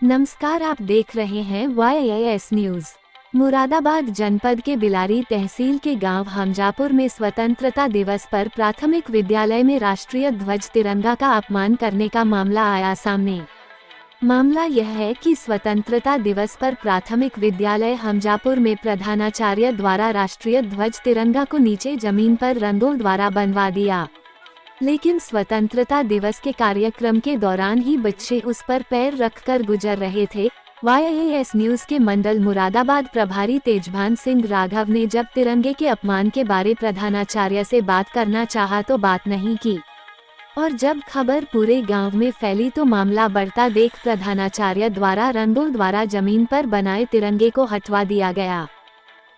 नमस्कार, आप देख रहे हैं YAS न्यूज। मुरादाबाद जनपद के बिलारी तहसील के गांव हमजापुर में स्वतंत्रता दिवस पर प्राथमिक विद्यालय में राष्ट्रीय ध्वज तिरंगा का अपमान करने का मामला आया सामने। मामला यह है कि स्वतंत्रता दिवस पर प्राथमिक विद्यालय हमजापुर में प्रधानाचार्य द्वारा राष्ट्रीय ध्वज तिरंगा को नीचे जमीन पर रंगों द्वारा बनवा दिया, लेकिन स्वतंत्रता दिवस के कार्यक्रम के दौरान ही बच्चे उस पर पैर रखकर गुजर रहे थे। YAS न्यूज के मंडल मुरादाबाद प्रभारी तेजभान सिंह राघव ने जब तिरंगे के अपमान के बारे प्रधानाचार्य से बात करना चाहा तो बात नहीं की, और जब खबर पूरे गांव में फैली तो मामला बढ़ता देख प्रधानाचार्य द्वारा रंगों द्वारा जमीन पर बनाए तिरंगे को हटवा दिया गया।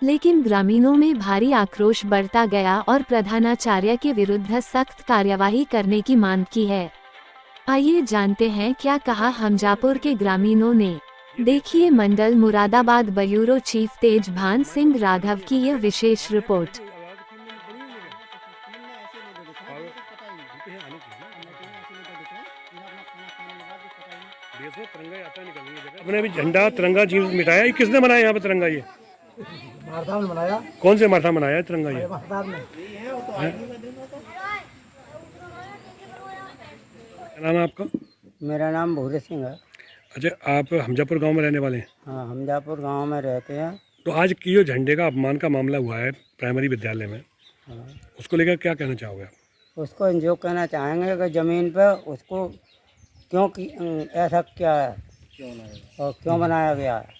लेकिन ग्रामीणों में भारी आक्रोश बढ़ता गया और प्रधानाचार्य के विरुद्ध सख्त कार्यवाही करने की मांग की है। आइए जानते हैं क्या कहा हमजापुर के ग्रामीणों ने। देखिए मंडल मुरादाबाद ब्यूरो चीफ तेजभान सिंह राघव की यह विशेष रिपोर्ट। अपने अभी झंडा तिरंगा जी मिटाया, ये किसने बनाया यहाँ पे तिरंगा? ये मारताम ने बनाया। कौन से माथा बनाया है तिरंगा? ये क्या नाम है आपका? मेरा नाम भूरे सिंह है। अच्छा, आप हमजापुर गांव में रहने वाले हैं? हाँ, हमजापुर गांव में रहते हैं। तो आज की जो झंडे का अपमान का मामला हुआ है प्राइमरी विद्यालय में, हाँ। उसको लेकर क्या कहना चाहोगे आप? उसको जो कहना चाहेंगे कि ज़मीन पर उसको क्यों ऐसा क्या है और क्यों बनाया गया है।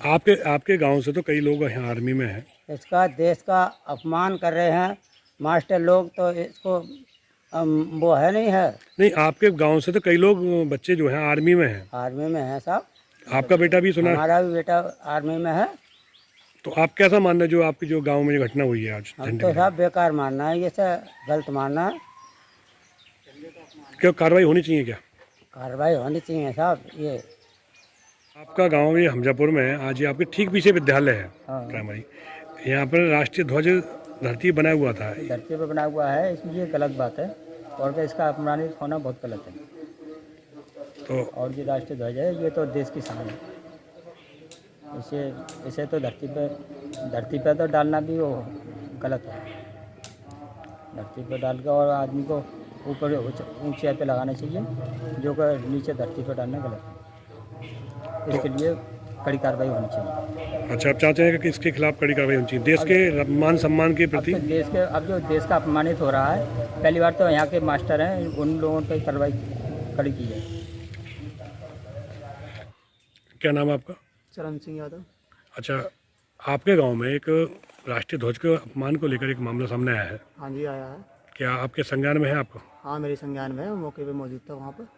आपके गांव से तो कई लोग यहाँ आर्मी में हैं। इसका देश का अपमान कर रहे हैं मास्टर लोग, तो इसको वो है नहीं है। नहीं, आपके गांव से तो कई लोग बच्चे जो हैं आर्मी में हैं। आर्मी में है साहब। आपका बेटा भी सुना? हमारा भी बेटा आर्मी में है। तो आप कैसा मानना है जो आपकी जो गांव में जो घटना हुई है आज? हम तो साहब बेकार मानना है, ये सब गलत मानना है। क्या कार्रवाई होनी चाहिए? क्या कार्रवाई होनी चाहिए साहब। ये आपका गांव ये हमजापुर में है, आज ये आपके ठीक पीछे विद्यालय है प्राइमरी, यहाँ पर राष्ट्रीय ध्वज धरती बना हुआ था। धरती पर बना हुआ है, इसमें ये गलत बात है और इसका अपमानित होना बहुत गलत है। तो और जो राष्ट्रीय ध्वज है ये तो देश की शान है। इसे तो धरती पे तो डालना भी वो गलत है। धरती पे डाल के और आदमी को ऊपर ऊंचाई पे लगाना चाहिए, जो कि नीचे धरती पे डालना गलत है। इसके लिए कड़ी कार्रवाई होनी चाहिए। अच्छा, आप चाहते हैं कि इसके खिलाफ कड़ी कार्रवाई होनी चाहिए देश के मान सम्मान के प्रति? अब जो देश का अपमानित हो रहा है, पहली बार तो यहाँ के मास्टर हैं, उन लोगों पर कार्रवाई कड़ी की जाए। क्या नाम है आपका? चरण सिंह यादव। अच्छा, आपके गांव में एक राष्ट्रीय ध्वज के अपमान को लेकर एक मामला सामने आया है। हाँ जी, आया है। क्या आपके संज्ञान में है आपको? हाँ, मेरे संज्ञान में है। मौके पे मौजूद था वहाँ पर,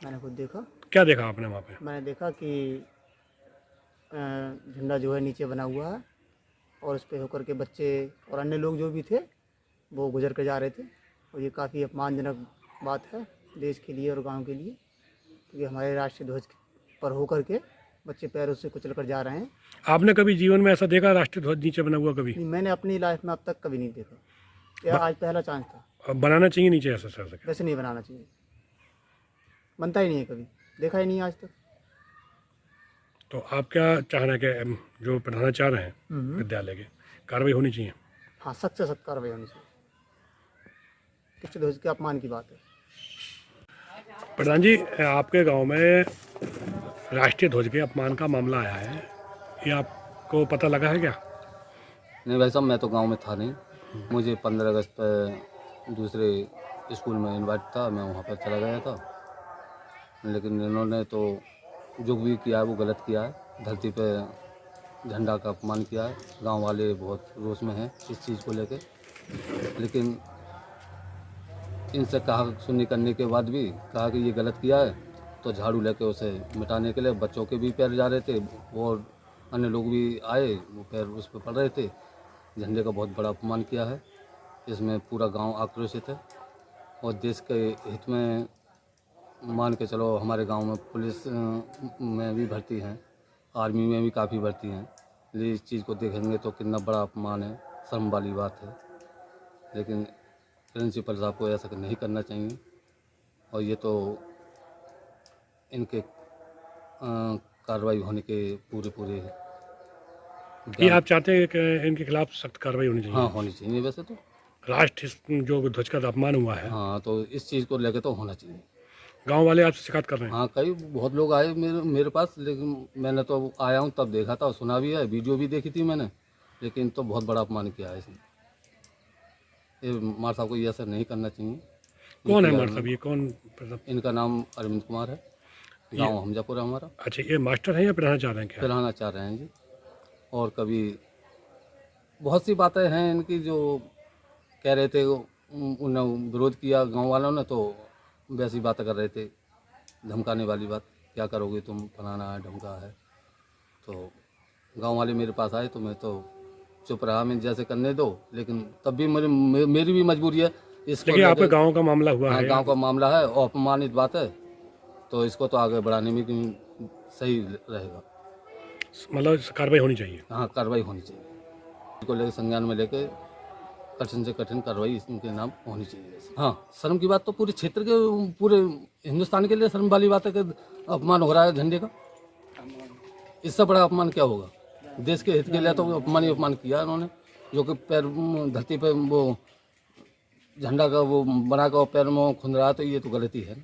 मैंने खुद देखा। क्या देखा आपने वहाँ पे? मैंने देखा कि झंडा जो है नीचे बना हुआ है और उस पर होकर के बच्चे और अन्य लोग जो भी थे वो गुजर कर जा रहे थे, और ये काफ़ी अपमानजनक बात है देश के लिए और गांव के लिए, क्योंकि हमारे राष्ट्रीय ध्वज पर होकर के बच्चे पैरों से कुचल कर जा रहे हैं। आपने कभी जीवन में ऐसा देखा राष्ट्रीय ध्वज नीचे बना हुआ? कभी नहीं, मैंने अपनी लाइफ में अब तक कभी नहीं देखा। यह आज पहला चांस था। अब बनाना चाहिए नीचे ऐसा सर? वैसे नहीं बनाना चाहिए, बनता ही नहीं है, कभी देखा ही नहीं आज तक। तो आप क्या चाहना है कि जो प्रधानाचार्य हैं विद्यालय के, कार्रवाई होनी चाहिए? हाँ, सख्त से सख्त कार्रवाई होनी चाहिए। राष्ट्रीय ध्वज के अपमान की बात है। प्रधान जी, आपके गांव में राष्ट्रीय ध्वज के अपमान का मामला आया है, ये आपको पता लगा है क्या? नहीं भाई साहब, मैं तो गांव में था नहीं। मुझे 15 अगस्त पर दूसरे स्कूल में इनवाइट था, मैं वहां पर चला गया था। लेकिन इन्होंने तो जो भी किया है वो गलत किया है। धरती पे झंडा का अपमान किया है। गांव वाले बहुत रोष में हैं इस चीज़ को लेकर। लेकिन इनसे कहा सुनी करने के बाद भी कहा कि ये गलत किया है, तो झाड़ू लेके उसे मिटाने के लिए बच्चों के भी पैर जा रहे थे और अन्य लोग भी आए, वो पैर उस पर पड़ रहे थे। झंडे का बहुत बड़ा अपमान किया है। इसमें पूरा गांव आक्रोशित है और देश के हित में मान के चलो, हमारे गांव में पुलिस में भी भर्ती हैं, आर्मी में भी काफ़ी भर्ती हैं। इस चीज़ को देखेंगे तो कितना बड़ा अपमान है, शर्म वाली बात है। लेकिन प्रिंसिपल साहब को ऐसा नहीं करना चाहिए। और ये तो इनके कार्रवाई होने के पूरे ये आप चाहते हैं कि इनके खिलाफ सख्त कार्रवाई होनी चाहिए? हाँ होनी चाहिए वैसे तो। राष्ट्र जो ध्वज का अपमान हुआ है, हाँ तो इस चीज़ को लेकर तो होना चाहिए। गांव वाले आपसे शिकायत कर रहे हैं? हाँ कई बहुत लोग आए मेरे पास, लेकिन मैंने तो आया हूँ तब देखा था, सुना भी है, वीडियो भी देखी थी मैंने, लेकिन तो बहुत बड़ा अपमान किया है इसने। ये मार साहब को ये ऐसा नहीं करना चाहिए। कौन है मार साहब? ये कौन? इनका नाम अरविंद कुमार है, गांव हमजापुर है हमारा। अच्छा, ये मास्टर हैं या पढ़ाना चाह रहे हैं क्या? पिलाना चाह रहे हैं जी। और कभी बहुत सी बातें हैं इनकी जो कह रहे थे, उन्होंने विरोध किया गांव वालों ने, तो वैसी बातें कर रहे थे, धमकाने वाली बात, क्या करोगे तुम, फलाना है ढमका है। तो गांव वाले मेरे पास आए तो मैं तो चुप रहा, मैं जैसे करने दो, लेकिन तब भी मेरी भी मजबूरी है इसको। लेकिन आपके गांव का मामला हुआ है? गांव का मामला है और अपमानित बात है, तो इसको तो आगे बढ़ाने में सही रहेगा। मतलब कार्रवाई होनी चाहिए? हाँ कार्रवाई होनी चाहिए, इसको लेकर संज्ञान में लेकर कठिन से कठिन कार्रवाई इनके नाम होनी चाहिए वैसे। हाँ शर्म की बात तो पूरे क्षेत्र के, पूरे हिंदुस्तान के लिए शर्म वाली बात है कि अपमान हो रहा है झंडे का। इससे बड़ा अपमान क्या होगा? देश के हित के लिए तो अपमान ही अपमान किया उन्होंने, जो कि पैर धरती पे वो झंडा का वो बना कर पैर में खुंद रहा, तो ये तो गलती है ना।